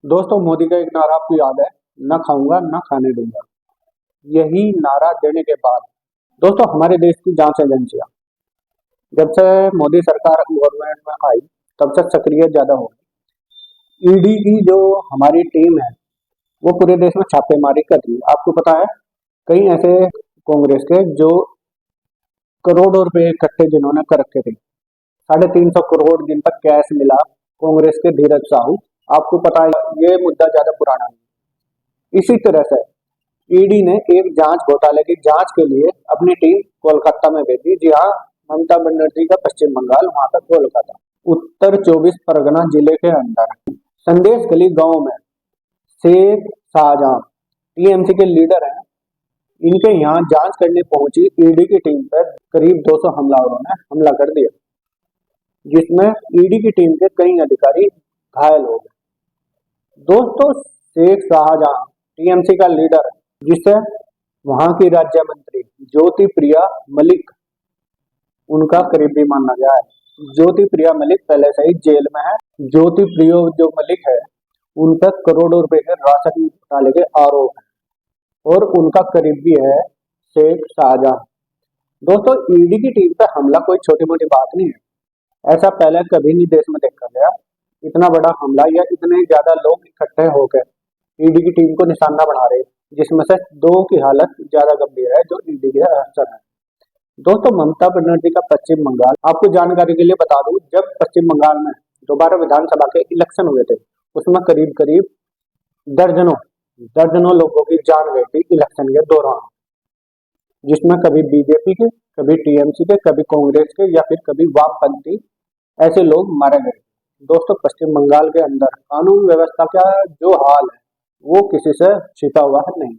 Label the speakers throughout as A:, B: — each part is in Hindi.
A: दोस्तों, मोदी का एक नारा आपको याद है, ना खाऊंगा ना खाने दूंगा। यही नारा देने के बाद दोस्तों हमारे देश की जांच एजेंसियां जब से मोदी सरकार गवर्नमेंट में आई तब से सक्रिय ज्यादा हो गई। ईडी की जो हमारी टीम है वो पूरे देश में छापेमारी कर रही है। आपको पता है कई ऐसे कांग्रेस के जो करोड़ों रुपए इकट्ठे जिन्होंने कर रखे थे, 350 करोड़ जिन पर कैश मिला, कांग्रेस के धीरज साहू। आपको पता है ये मुद्दा ज्यादा पुराना नहीं। इसी तरह से ईडी ने एक जांच घोटाले की जांच के लिए अपनी टीम कोलकाता में भेजी। जी हाँ, ममता बनर्जी का पश्चिम बंगाल, वहां का कोलकाता, उत्तर 24 परगना जिले के अंदर संदेश गली गांव में शेख शाहजहां टीएमसी के लीडर हैं, इनके यहाँ जांच करने पहुंची ईडी की टीम पर करीब 200 हमलावरों ने हमला कर दिया, जिसमें ईडी की टीम के कई अधिकारी घायल हो गए। दोस्तों, शेख शाहजहां टीएमसी का लीडर है, जिसे वहां की राज्य मंत्री ज्योति प्रिया मलिक उनका करीबी माना गया है। ज्योति प्रिया मलिक पहले से ही जेल में है। ज्योति प्रियो जो मलिक है उन पर करोड़ों रुपए के राशन घोटाले के आरोप है और उनका करीबी है शेख शाहजहां। दोस्तों, ईडी की टीम पर हमला कोई छोटी मोटी बात नहीं है। ऐसा पहले कभी नहीं देश में देखा गया, इतना बड़ा हमला या इतने ज्यादा लोग इकट्ठे होकर ईडी की टीम को निशाना बना रहे, जिसमें से 2 की हालत ज्यादा गंभीर है जो ईडी के अफसर है। दोस्तों, ममता बनर्जी का पश्चिम बंगाल, आपको जानकारी के लिए बता दूं, जब पश्चिम बंगाल में दोबारा विधानसभा के इलेक्शन हुए थे उसमें करीब करीब दर्जनों दर्जनों लोगों की जान गई थी इलेक्शन के दौरान, जिसमें कभी बीजेपी के, कभी टीएमसी के, कभी कांग्रेस के या फिर कभी वामपंथी ऐसे लोग मारे गए। दोस्तों, पश्चिम बंगाल के अंदर कानून व्यवस्था का जो हाल है वो किसी से छिपा हुआ है नहीं।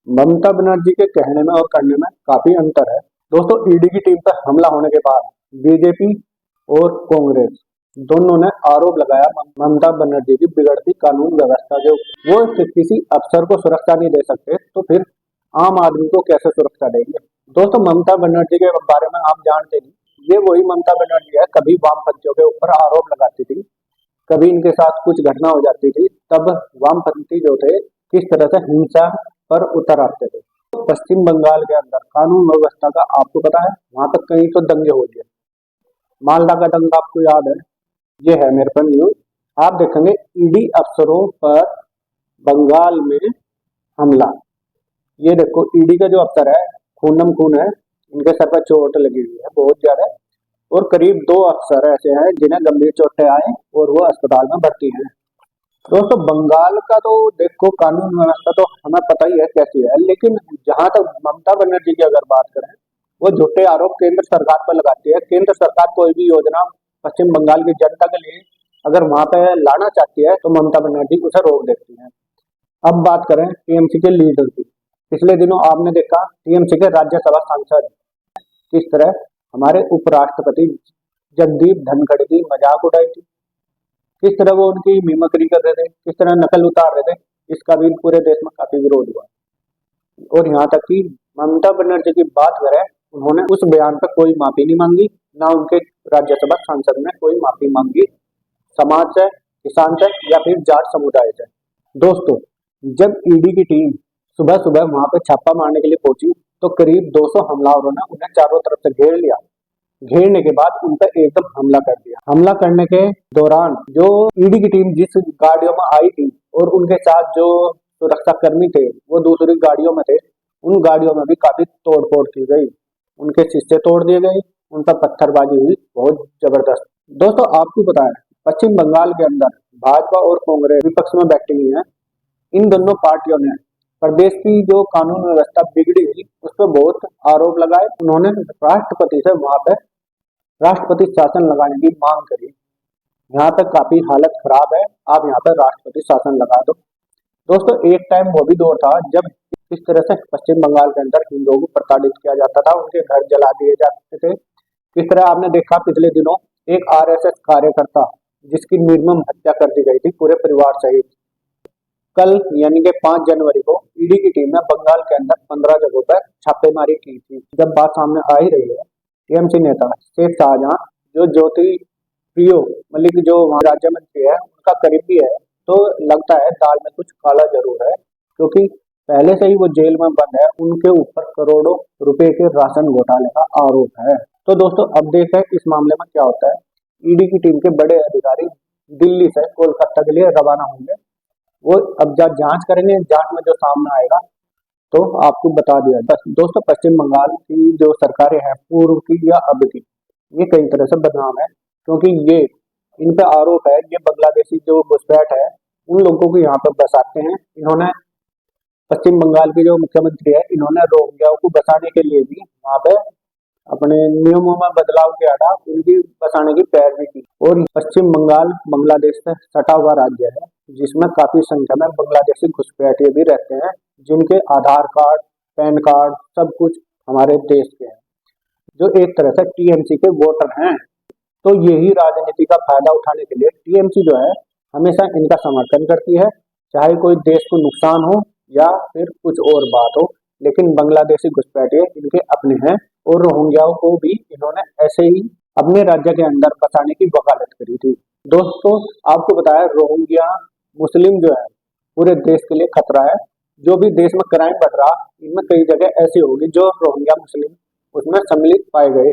A: ममता बनर्जी के कहने में और करने में काफी अंतर है। दोस्तों, ईडी की टीम पर हमला होने के बाद बीजेपी और कांग्रेस दोनों ने आरोप लगाया ममता बनर्जी की बिगड़ती कानून व्यवस्था, जो वो किसी अफसर को सुरक्षा नहीं दे सकते तो फिर आम आदमी को कैसे सुरक्षा देंगे। दोस्तों, ममता बनर्जी के बारे में आप जानते नहीं, ये वही ममता बनर्जी है, कभी वामपंथियों के ऊपर आरोप लगाती थी, कभी इनके साथ कुछ घटना हो जाती थी, तब वामपंथी जो थे किस तरह से हिंसा पर उतर आते थे। तो पश्चिम बंगाल के अंदर कानून व्यवस्था का आपको पता है, वहां तक कहीं तो दंगे हो गए। मालदा का दंगा आपको याद है, ये है मेरे पर न्यूज। आप देखेंगे ईडी अफसरों पर बंगाल में हमला। ये देखो, ईडी का जो अफसर है खूनम खून है, इनके सर पर चोट लगी हुई है बहुत ज्यादा, और करीब 2 अफसर ऐसे हैं जिन्हें गंभीर चोटें आए और वो अस्पताल में भर्ती हैं। दोस्तों, बंगाल का तो देखो कानून व्यवस्था तो हमें पता ही है कैसी है, लेकिन जहां तक ममता बनर्जी की अगर बात करें, वो झूठे आरोप केंद्र सरकार पर लगाती है। केंद्र सरकार कोई भी योजना पश्चिम बंगाल की जनता के लिए अगर वहां पे लाना चाहती है तो ममता बनर्जी उसे रोक देती है। अब बात करें टीएमसी के लीडर की। पिछले दिनों आपने देखा टीएमसी के राज्यसभा सांसद किस तरह हमारे उपराष्ट्रपति जगदीप धनखड़ की मजाक उड़ाई थी, किस तरह वो उनकी मिमिक्री कर रहे थे, किस तरह नकल उतार रहे थे। इसका भी पूरे देश में काफी विरोध हुआ और यहाँ तक कि ममता बनर्जी की बात करें, उन्होंने उस बयान पर कोई माफी नहीं मांगी, ना उनके राज्यसभा सांसद ने कोई माफी मांगी समाज से, किसान से या फिर जाट समुदाय से। दोस्तों, जब ईडी की टीम सुबह सुबह वहां पे छापा मारने के लिए पहुंची तो करीब 200 हमलावरों ने उन्हें चारों तरफ से घेर लिया। घेरने के बाद उन पर एकदम हमला कर दिया। हमला करने के दौरान जो ईडी की टीम जिस गाड़ियों में आई थी और उनके साथ जो सुरक्षा कर्मी थे वो दूसरी गाड़ियों में थे, उन गाड़ियों में भी काफी तोड़फोड़ की गई, उनके शीशे तोड़ दिए गए, उन पर पत्थरबाजी हुई बहुत जबरदस्त। दोस्तों, आपको पता है पश्चिम बंगाल के अंदर भाजपा और कांग्रेस विपक्ष में बैठी हुई है। इन दोनों पार्टियों ने प्रदेश की जो कानून व्यवस्था बिगड़ी हुई उस पर बहुत आरोप लगाए। उन्होंने राष्ट्रपति से वहां पे राष्ट्रपति शासन लगाने की मांग करी। यहाँ पे काफी हालत खराब है, आप यहाँ पे राष्ट्रपति शासन लगा दो। दोस्तों, एक टाइम वो भी दौर था जब इस तरह से पश्चिम बंगाल के अंदर हिंदुओं को प्रताड़ित किया जाता था, उनके घर जला दिए जाते थे। किस तरह आपने देखा पिछले दिनों एक आरएसएस कार्यकर्ता जिसकी निर्मम हत्या कर दी गई थी पूरे परिवार सहित। कल यानी कि 5 जनवरी को ईडी की टीम ने बंगाल के अंदर 15 जगहों पर छापेमारी की थी। जब बात सामने आ ही रही है, टीएमसी नेता शेख शाहजहां जो ज्योति प्रियो मलिक जो राज्य मंत्री है उनका करीबी है, तो लगता है दाल में कुछ काला जरूर है, क्योंकि पहले से ही वो जेल में बंद है, उनके ऊपर करोड़ों रुपए के राशन घोटाले का आरोप है। तो दोस्तों अब देखें इस मामले में क्या होता है। ईडी की टीम के बड़े अधिकारी दिल्ली से कोलकाता के लिए रवाना होंगे। वो अब जांच करेंगे, जांच में जो सामने आएगा तो आपको बता दिया। बस दोस्तों पश्चिम बंगाल की जो सरकारें हैं, पूर्व की या अब की, ये कई तरह से बदनाम है, क्योंकि ये इन पे आरोप है ये बांग्लादेशी जो घुसपैठ है उन लोगों को यहाँ पर बसाते हैं। इन्होंने पश्चिम बंगाल के जो मुख्यमंत्री है, इन्होंने रोहिंग्याओं को बसाने के लिए भी वहाँ पे अपने नियमों में बदलाव किया था, उनकी बसाने की पैरवी की। और पश्चिम बंगाल बांग्लादेश से सटा हुआ राज्य है, जिसमें काफी संख्या में बांग्लादेशी घुसपैठिए भी रहते हैं, जिनके आधार कार्ड, पैन कार्ड सब कुछ हमारे देश के हैं, जो एक तरह से टीएमसी के वोटर हैं। तो यही राजनीति का फायदा उठाने के लिए टीएमसी जो है हमेशा इनका समर्थन करती है, चाहे कोई देश को नुकसान हो या फिर कुछ और बात हो। लेकिन बांग्लादेशी घुसपैठिए इनके अपने हैं, और रोहिंग्याओं को भी इन्होंने ऐसे ही अपने राज्य के अंदर बसाने की वकालत करी थी। दोस्तों आपको बताया रोहिंग्या मुस्लिम जो है पूरे देश के लिए खतरा है। जो भी देश में क्राइम बढ़ रहा, इनमें कई जगह ऐसी होगी जो रोहिंग्या मुस्लिम उसमें सम्मिलित पाए गए।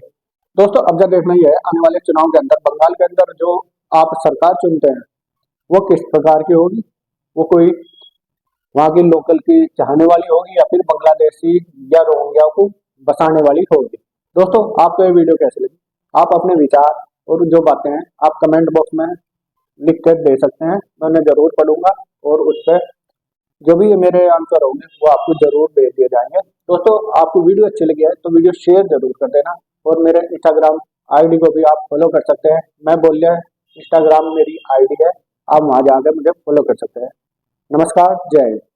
A: दोस्तों अब जब देखना ही है आने वाले चुनाव के अंदर बंगाल के अंदर जो आप सरकार चुनते हैं वो किस प्रकार की होगी। वो कोई वहाँ की लोकल की चाहने वाली होगी या फिर बांग्लादेशी या रोहिंग्या को बसाने वाली होगी। दोस्तों आपको ये वीडियो कैसी लगी, आप अपने विचार और जो बातें हैं आप कमेंट बॉक्स में लिख कर दे सकते हैं, मैं उन्हें जरूर पढ़ूंगा और उस पर जो भी मेरे आंसर होंगे वो आपको जरूर भेज दिए जाएंगे। दोस्तों आपको वीडियो अच्छी लगी है तो वीडियो शेयर जरूर कर देना, और मेरे इंस्टाग्राम आईडी को भी आप फॉलो कर सकते हैं। मैं बोल रहा इंस्टाग्राम मेरी आईडी है, आप वहां जाकर मुझे फॉलो कर सकते हैं। नमस्कार, जय हिंद।